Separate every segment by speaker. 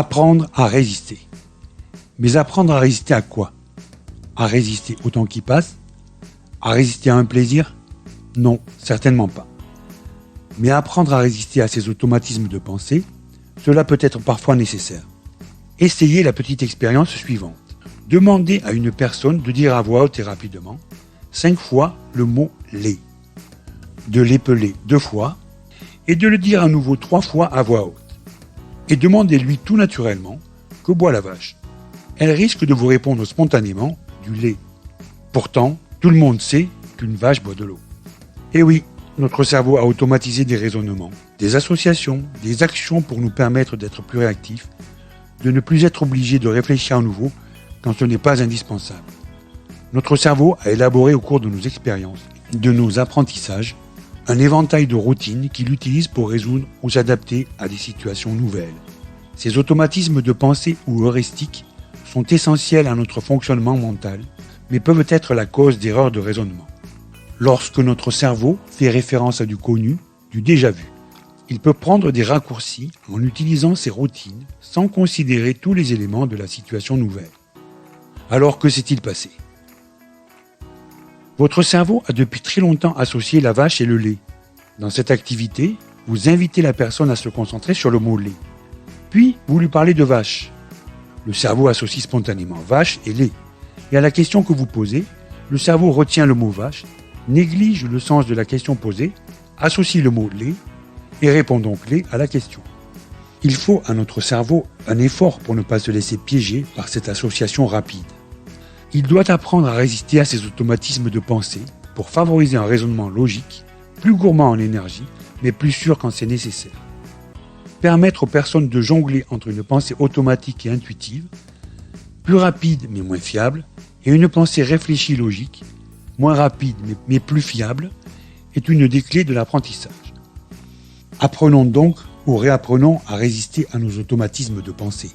Speaker 1: Apprendre à résister. Mais apprendre à résister à quoi? À résister au temps qui passe? À résister à un plaisir? Non, certainement pas. Mais apprendre à résister à ces automatismes de pensée, cela peut être parfois nécessaire. Essayez la petite expérience suivante. Demandez à une personne de dire à voix haute et rapidement 5 fois le mot lait, de l'épeler 2 fois et de le dire à nouveau 3 fois à voix haute. Et demandez-lui tout naturellement que boit la vache. Elle risque de vous répondre spontanément du lait. Pourtant, tout le monde sait qu'une vache boit de l'eau. Et oui, notre cerveau a automatisé des raisonnements, des associations, des actions pour nous permettre d'être plus réactifs, de ne plus être obligés de réfléchir à nouveau quand ce n'est pas indispensable. Notre cerveau a élaboré au cours de nos expériences, de nos apprentissages, un éventail de routines qu'il utilise pour résoudre ou s'adapter à des situations nouvelles. Ces automatismes de pensée ou heuristiques sont essentiels à notre fonctionnement mental, mais peuvent être la cause d'erreurs de raisonnement. Lorsque notre cerveau fait référence à du connu, du déjà vu, il peut prendre des raccourcis en utilisant ces routines sans considérer tous les éléments de la situation nouvelle. Alors que s'est-il passé? Votre cerveau a depuis très longtemps associé la vache et le lait. Dans cette activité, vous invitez la personne à se concentrer sur le mot lait. Puis, vous lui parlez de vache. Le cerveau associe spontanément vache et lait. Et à la question que vous posez, le cerveau retient le mot vache, néglige le sens de la question posée, associe le mot lait et répond donc lait à la question. Il faut à notre cerveau un effort pour ne pas se laisser piéger par cette association rapide. Il doit apprendre à résister à ces automatismes de pensée pour favoriser un raisonnement logique, plus gourmand en énergie, mais plus sûr quand c'est nécessaire. Permettre aux personnes de jongler entre une pensée automatique et intuitive, plus rapide mais moins fiable, et une pensée réfléchie logique, moins rapide mais plus fiable, est une des clés de l'apprentissage. Apprenons donc ou réapprenons à résister à nos automatismes de pensée.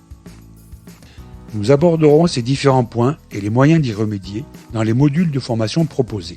Speaker 1: Nous aborderons ces différents points et les moyens d'y remédier dans les modules de formation proposés.